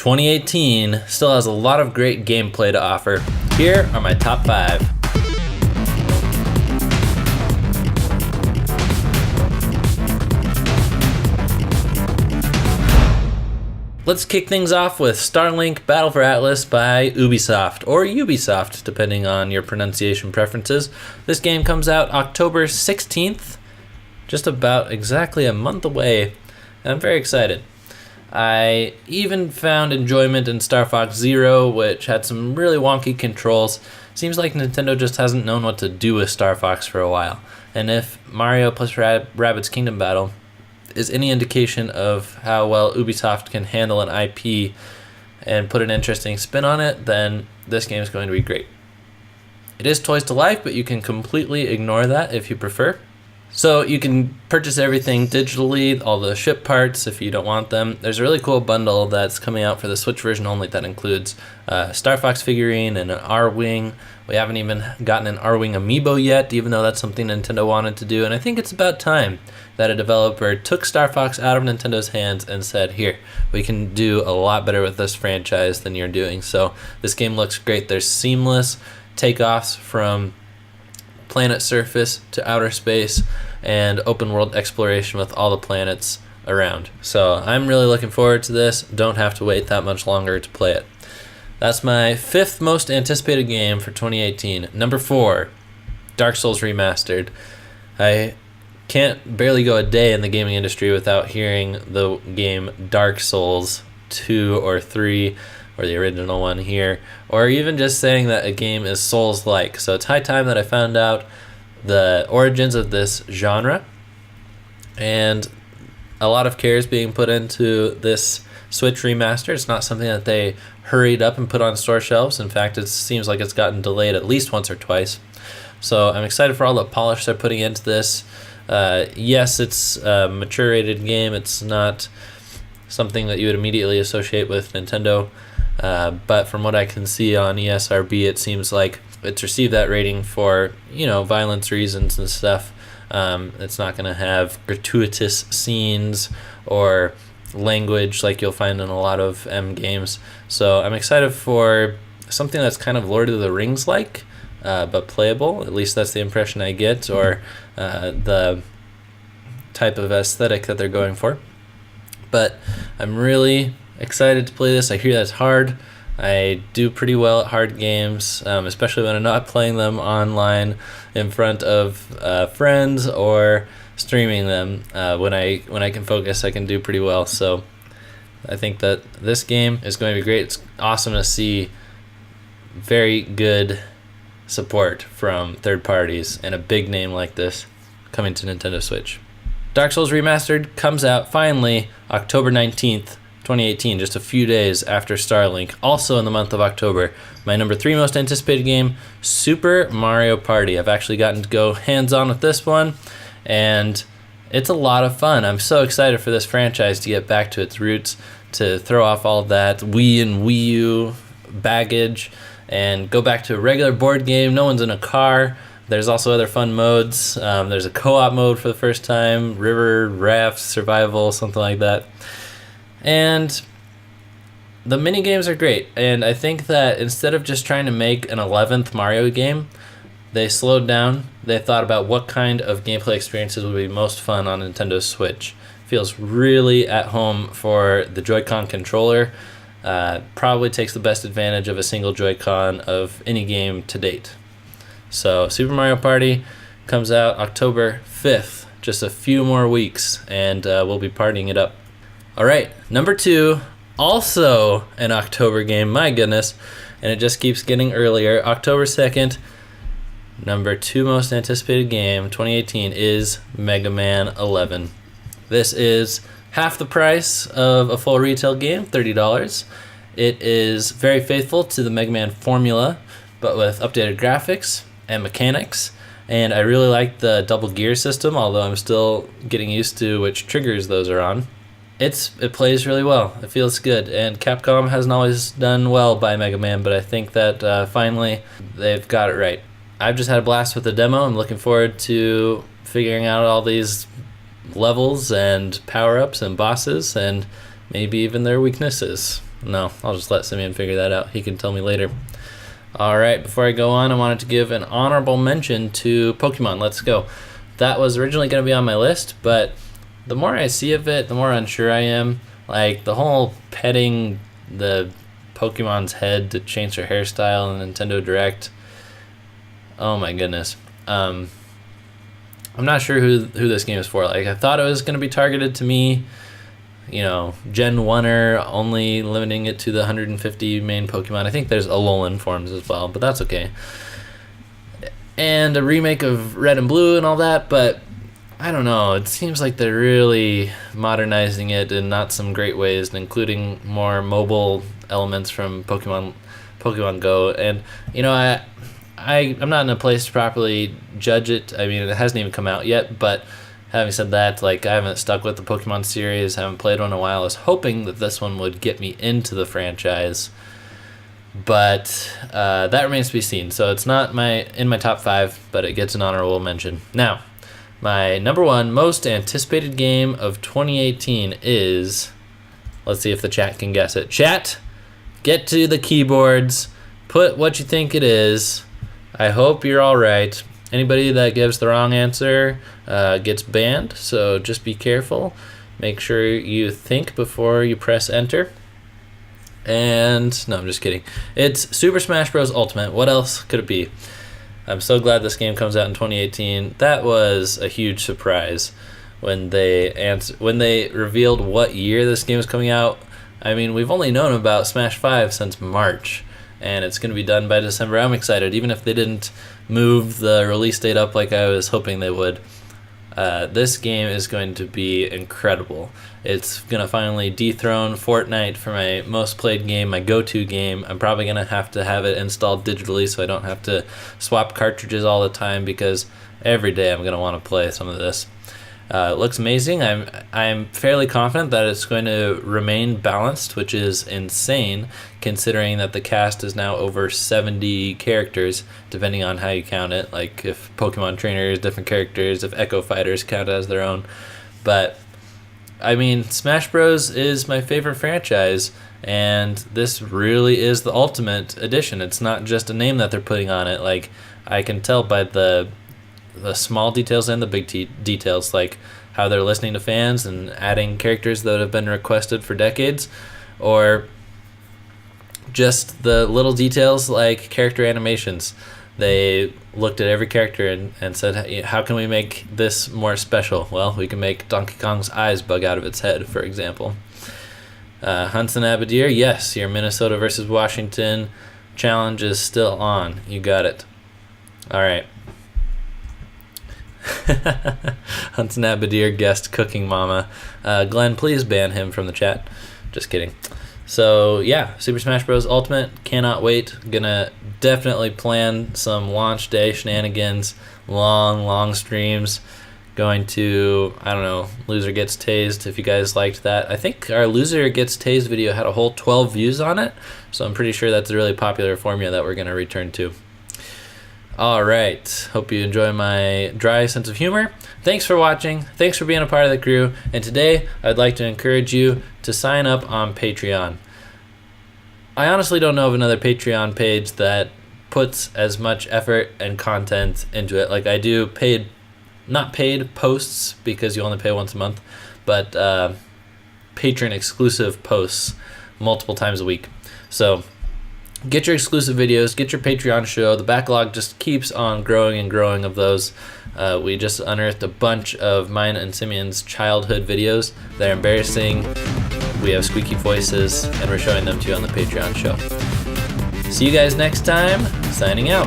2018 still has a lot of great gameplay to offer. Here are my top 5. Let's kick things off with Starlink Battle for Atlas by Ubisoft, or Ubisoft, depending on your pronunciation preferences. This game comes out October 16th, just about exactly a month away, and I'm very excited. I even found enjoyment in Star Fox Zero, which had some really wonky controls. Seems like Nintendo just hasn't known what to do with Star Fox for a while. And if Mario plus Rabbids Kingdom Battle is any indication of how well Ubisoft can handle an IP and put an interesting spin on it, then this game is going to be great. It is Toys to Life, but you can completely ignore that if you prefer. So you can purchase everything digitally, all the ship parts if you don't want them. There's a really cool bundle that's coming out for the Switch version only that includes a Star Fox figurine and an R-Wing. We haven't even gotten an R-Wing amiibo yet, even though that's something Nintendo wanted to do. And I think it's about time that a developer took Star Fox out of Nintendo's hands and said, here, we can do a lot better with this franchise than you're doing. So this game looks great. There's seamless takeoffs from planet surface to outer space and open world exploration with all the planets around. So I'm really looking forward to this. Don't have to wait that much longer to play it. That's my 5th most anticipated game for 2018. Number 4, Dark Souls Remastered. I can't barely go a day in the gaming industry without hearing the game Dark Souls 2 or 3, or the original one here, or even just saying that a game is Souls-like. So it's high time that I found out the origins of this genre, and a lot of care is being put into this Switch remaster. It's not something that they hurried up and put on store shelves. In fact, it seems like it's gotten delayed at least once or twice. So I'm excited for all the polish they're putting into this. Yes, it's a mature rated game. It's not something that you would immediately associate with Nintendo. But from what I can see on ESRB, it seems like it's received that rating for, violence reasons and stuff. It's not going to have gratuitous scenes or language like you'll find in a lot of M games. So I'm excited for something that's kind of Lord of the Rings like, but playable. At least that's the impression I get, or the type of aesthetic that they're going for. But I'm really excited to play this. I hear that's hard. I do pretty well at hard games, especially when I'm not playing them online in front of friends or streaming them. When I can focus, I can do pretty well. So I think that this game is going to be great. It's awesome to see very good support from third parties and a big name like this coming to Nintendo Switch. Dark Souls Remastered comes out finally October 19th. 2018, just a few days after Starlink. Also in the month of October, my number 3 most anticipated game, Super Mario Party. I've actually gotten to go hands-on with this one, and it's a lot of fun. I'm so excited for this franchise to get back to its roots, to throw off all of that Wii and Wii U baggage, and go back to a regular board game. No one's in a car. There's also other fun modes. There's a co-op mode for the first time, river, raft, survival, something like that. And the mini games are great, and I think that instead of just trying to make an 11th Mario game, they slowed down. They thought about what kind of gameplay experiences would be most fun on Nintendo Switch. Feels really at home for the Joy-Con controller. Probably takes the best advantage of a single Joy-Con of any game to date. So Super Mario Party comes out October 5th, just a few more weeks, and we'll be partying it up. All right, number 2, also an October game, my goodness, and it just keeps getting earlier. October 2nd, number 2 most anticipated game, 2018, is Mega Man 11. This is half the price of a full retail game, $30. It is very faithful to the Mega Man formula, but with updated graphics and mechanics. And I really like the double gear system, although I'm still getting used to which triggers those are on. It plays really well. It feels good, and Capcom hasn't always done well by Mega Man, but I think that finally they've got it right. I've just had a blast with the demo. I'm looking forward to figuring out all these levels and power-ups and bosses, and maybe even their weaknesses. No, I'll just let Simeon figure that out. He can tell me later. Alright, before I go on, I wanted to give an honorable mention to Pokemon Let's Go. That was originally going to be on my list, but the more I see of it, the more unsure I am. Like, the whole petting the Pokemon's head to change their hairstyle in Nintendo Direct. Oh my goodness. I'm not sure who this game is for. Like, I thought it was going to be targeted to me, you know, Gen 1er, only limiting it to the 150 main Pokemon. I think there's Alolan forms as well, but that's okay. And a remake of Red and Blue and all that, but I don't know. It seems like they're really modernizing it in not some great ways, and including more mobile elements from Pokemon Go. And, you know, I'm not in a place to properly judge it. I mean, it hasn't even come out yet, but having said that, like, I haven't stuck with the Pokemon series, haven't played one in a while. I was hoping that this one would get me into the franchise, but that remains to be seen. So it's not in my top 5, but it gets an honorable mention. Now, my number 1 most anticipated game of 2018 is, let's see if the chat can guess it. Chat, get to the keyboards, put what you think it is. I hope you're all right. Anybody that gives the wrong answer gets banned, so just be careful. Make sure you think before you press enter. And, no, I'm just kidding. It's Super Smash Bros. Ultimate. What else could it be? I'm so glad this game comes out in 2018. That was a huge surprise when they revealed what year this game was coming out. I mean, we've only known about Smash 5 since March, and it's going to be done by December. I'm excited, even if they didn't move the release date up like I was hoping they would. This game is going to be incredible. It's going to finally dethrone Fortnite for my most played game, my go-to game. I'm probably going to have it installed digitally so I don't have to swap cartridges all the time, because every day I'm going to want to play some of this. It looks amazing. I'm fairly confident that it's going to remain balanced, which is insane considering that the cast is now over 70 characters, depending on how you count it. Like, if Pokemon trainers, different characters, if Echo Fighters count as their own. But, I mean, Smash Bros. Is my favorite franchise, and this really is the Ultimate Edition. It's not just a name that they're putting on it. Like, I can tell by the small details and the big details, like how they're listening to fans and adding characters that have been requested for decades, or just the little details like character animations. They looked at every character and said, hey, how can we make this more special? Well, we can make Donkey Kong's eyes bug out of its head, for example. Hudson Abadir, yes, your Minnesota versus Washington challenge is still on. You got it. All right. Hudson Abadir guessed Cooking Mama. Glenn, please ban him from the chat. Just kidding. So yeah, Super Smash Bros. Ultimate, cannot wait. Gonna definitely plan some launch day shenanigans, long streams. Going to, I don't know, Loser Gets Tased, if you guys liked that. I think our Loser Gets Tased video had a whole 12 views on it, so I'm pretty sure that's a really popular formula that we're gonna return to. All right, hope you enjoy my dry sense of humor. Thanks for watching. Thanks for being a part of the crew. And today, I'd like to encourage you to sign up on Patreon. I honestly don't know of another Patreon page that puts as much effort and content into it. Like, I do not paid posts, because you only pay once a month, but patron exclusive posts multiple times a week. So get your exclusive videos, get your Patreon show. The backlog just keeps on growing and growing of those. We just unearthed a bunch of mine and Simeon's childhood videos. They're embarrassing. We have squeaky voices, and we're showing them to you on the Patreon show. See you guys next time. Signing out.